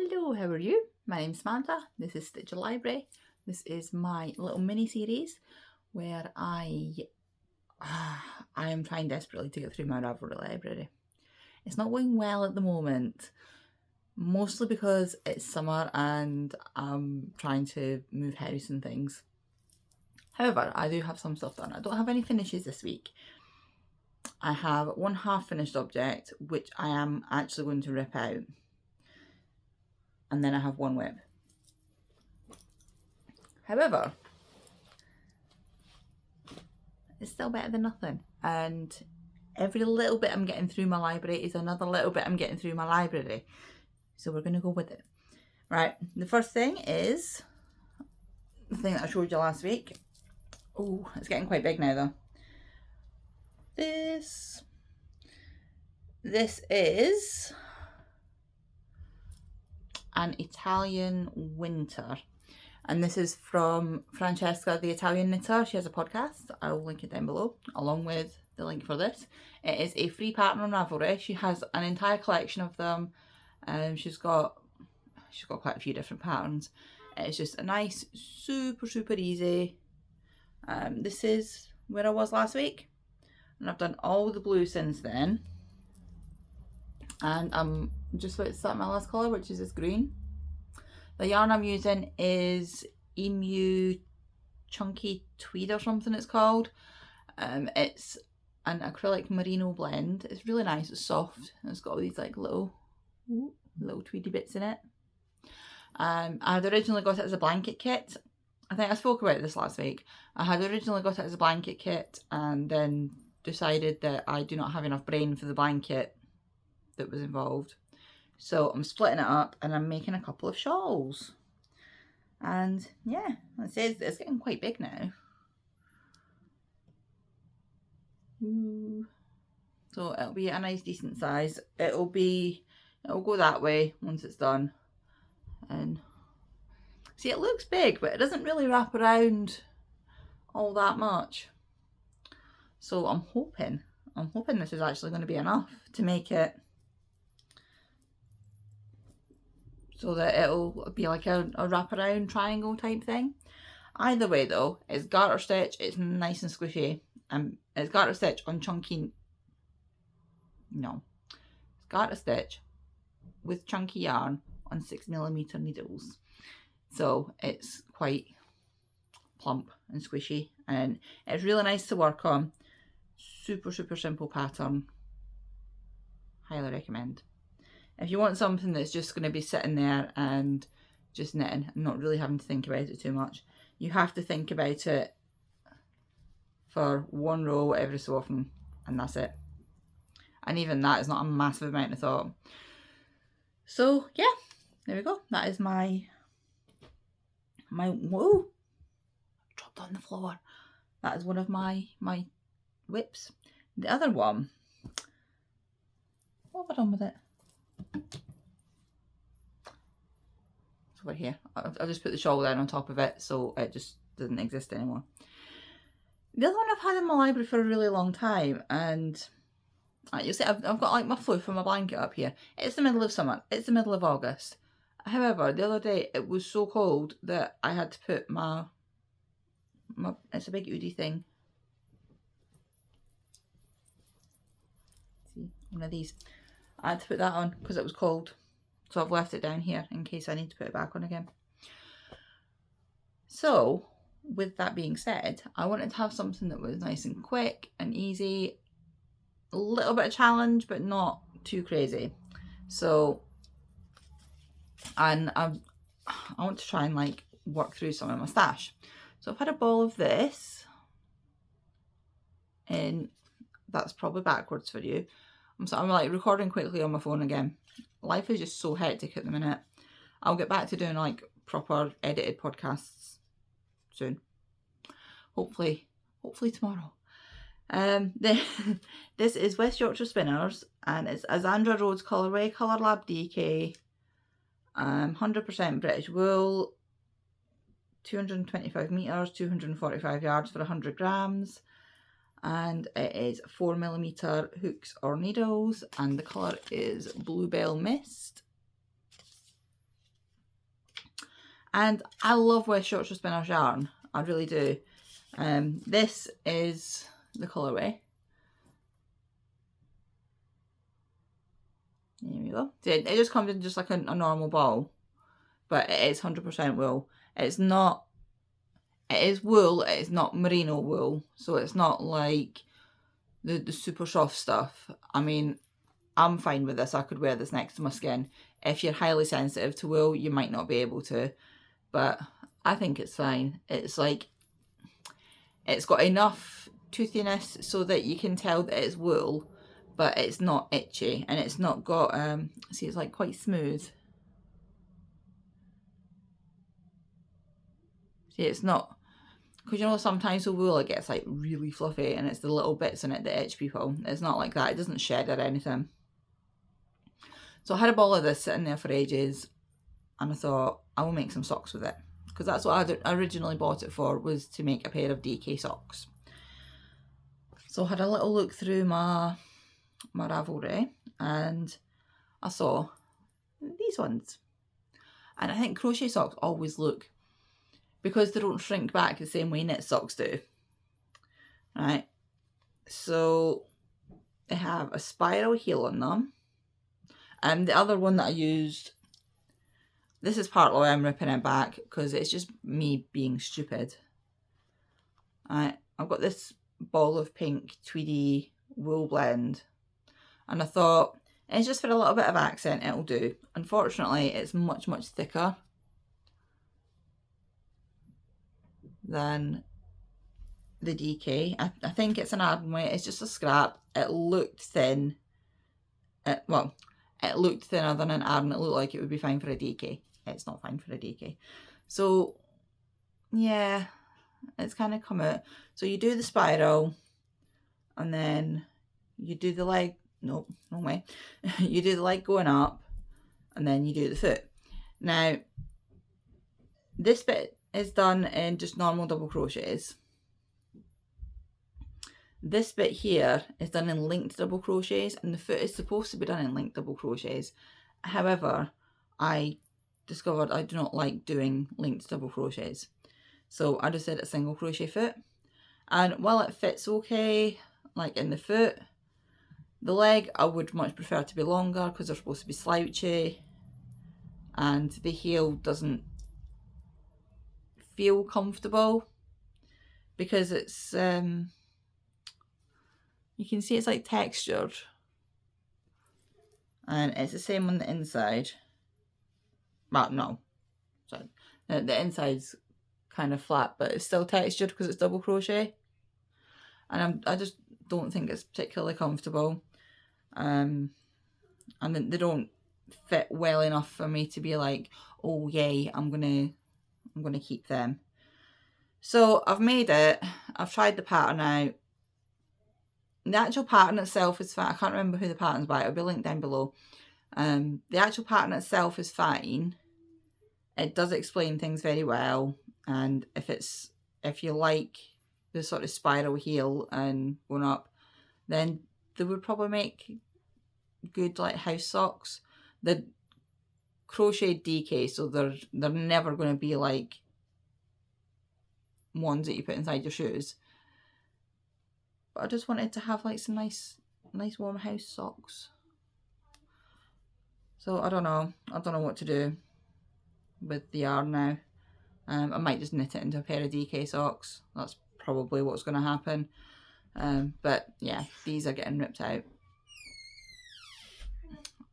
Hello, how are you? My name's Samantha. This is Stitcher Library. This is my little mini series where I am trying desperately to get through my Ravelry library. It's not going well at the moment, mostly because it's summer and I'm trying to move house and things. However, I do have some stuff done. I don't have any finishes this week. I have one half finished object which I am actually going to rip out. And then I have one whip. However, it's still better than nothing. And every little bit I'm getting through my library is another little bit I'm getting through my library. So we're going to go with it. Right, the first thing is the thing that I showed you last week. Oh, it's getting quite big now though. This is an Italian winter, and this is from Francesca the Italian Knitter. She has a podcast. I'll link it down below along with the link for this. It is a free pattern on Ravelry. She has an entire collection of them. She's got quite a few different patterns. It's just a nice, super easy. This is where I was last week, and I've done all the blue since then. And I'm just about to start my last colour, which is this green. The yarn I'm using is Emu Chunky Tweed or something it's called. It's an acrylic merino blend. It's really nice, it's soft, and it's got all these like little tweedy bits in it. I had originally got it as a blanket kit. I think I spoke about this last week. I had originally got it as a blanket kit and then decided that I do not have enough brain for the blanket that was involved, so I'm splitting it up and I'm making a couple of shawls. And yeah, it says it's getting quite big now. So it'll be a nice decent size. It'll go that way once it's done. And see, it looks big, but it doesn't really wrap around all that much. So I'm hoping this is actually going to be enough to make it so that it'll be like a wraparound triangle type thing. Either way though, it's garter stitch, it's nice and squishy. It's garter stitch on chunky, it's garter stitch with chunky yarn on 6mm needles. So it's quite plump and squishy, and it's really nice to work on. Super simple pattern. Highly recommend. If you want something that's just going to be sitting there and just knitting and not really having to think about it too much, you have to think about it for one row every so often, and that's it. And even that is not a massive amount of thought. So yeah, there we go. That is my whoa, dropped on the floor. That is one of my whips. The other one, what have I done with it? It's over here. I've just put the shawl down on top of it, so it just doesn't exist anymore. The other one I've had in my library for a really long time, and you'll see I've got like my fluff and my blanket up here. It's the middle of summer. It's the middle of August. However, the other day it was so cold that I had to put my it's a big Oodie thing. See, one of these. I had to put that on because it was cold. So I've left it down here in case I need to put it back on again. So, with that being said, I wanted to have something that was nice and quick and easy. A little bit of challenge, but not too crazy. So, and I want to try and like work through some of my stash. So I've had a ball of this. And that's probably backwards for you. I'm like recording quickly on my phone again. Life is just so hectic at the minute. I'll get back to doing like proper edited podcasts soon. Hopefully tomorrow. This is West Yorkshire Spinners, and it's a Zandra Rhodes colourway, Colour Lab DK, 100% British wool, 225 metres, 245 yards for 100 grams. And it is 4mm hooks or needles, and the colour is Bluebell Mist. And I love West Yorkshire Spinners yarn. I really do. This is the colourway. There we go. It just comes in just like a normal ball. But it is 100% wool. It's not... It is wool, it is not merino wool. So it's not like the super soft stuff. I mean, I'm fine with this. I could wear this next to my skin. If you're highly sensitive to wool, you might not be able to. But I think it's fine. It's like... It's got enough toothiness so that you can tell that it's wool, but it's not itchy, and it's not got see, it's like quite smooth. See, it's not, because you know sometimes the wool, it gets like really fluffy and it's the little bits in it that itch people. It's not like that. It doesn't shed or anything. So I had a ball of this sitting there for ages, and I thought I will make some socks with it, because that's what I originally bought it for, was to make a pair of DK socks. So I had a little look through my Ravelry, and I saw these ones. And I think crochet socks always look, because they don't shrink back the same way knit socks do. Right, so they have a spiral heel on them. And the other one that I used, this is partly why I'm ripping it back, because it's just me being stupid. Right, I've got this ball of pink tweedy wool blend, and I thought, it's just for a little bit of accent, it'll do. Unfortunately, it's much, much thicker than the DK. I think it's an Arden weight. It's just a scrap. It looked thin. Well, it looked thinner than an Arden. It looked like it would be fine for a DK. It's not fine for a DK. So, yeah, it's kind of come out. So you do the spiral, and then you do the leg. Nope, wrong way. You do the leg going up, and then you do the foot. Now, this bit is done in just normal double crochets. This bit here is done in linked double crochets, and the foot is supposed to be done in linked double crochets. However, I discovered I do not like doing linked double crochets, so I just did a single crochet foot. And while it fits okay, like in the foot, the leg I would much prefer to be longer, because they're supposed to be slouchy, and the heel doesn't feel comfortable, because it's you can see it's like textured, and it's the same on the inside. Well, no, sorry, the inside's kind of flat, but it's still textured because it's double crochet, and I just don't think it's particularly comfortable. And then they don't fit well enough for me to be like, oh yay, I'm gonna keep them. So I've made it. I've tried the pattern out. The actual pattern itself is fine. I can't remember who the pattern's by. It'll be linked down below. The actual pattern itself is fine. It does explain things very well, and if you like the sort of spiral heel and going up, then they would probably make good like house socks. The crochet DK, so they're never going to be like ones that you put inside your shoes. But I just wanted to have like some nice warm house socks. So I don't know what to do with the yarn now. I might just knit it into a pair of DK socks. That's probably what's going to happen. But yeah, these are getting ripped out.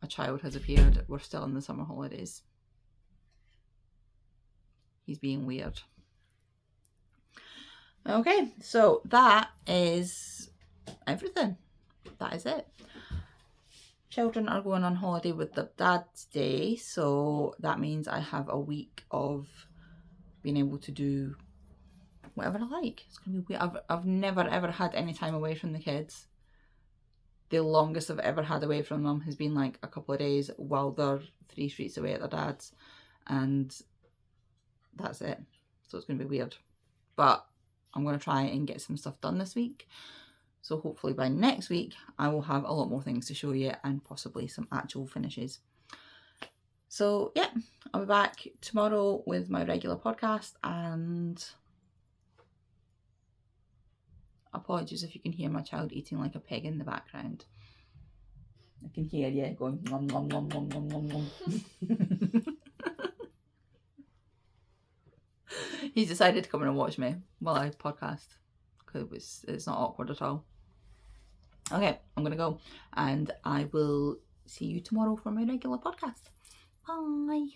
A child has appeared. We're still in the summer holidays. He's being weird. Okay, so that is everything. That is it. Children are going on holiday with their dad today, so that means I have a week of being able to do whatever I like. It's gonna be weird. I've never ever had any time away from the kids. The longest I've ever had away from them has been like a couple of days while they're 3 streets away at their dad's, and that's it. So it's gonna be weird, but I'm going to try and get some stuff done this week. So hopefully by next week, I will have a lot more things to show you, and possibly some actual finishes. So yeah, I'll be back tomorrow with my regular podcast, and apologies if you can hear my child eating like a pig in the background. I can hear you going nom nom nom nom nom nom nom. He's decided to come in and watch me while I podcast, because it's not awkward at all. Okay, I'm gonna go, and I will see you tomorrow for my regular podcast. Bye.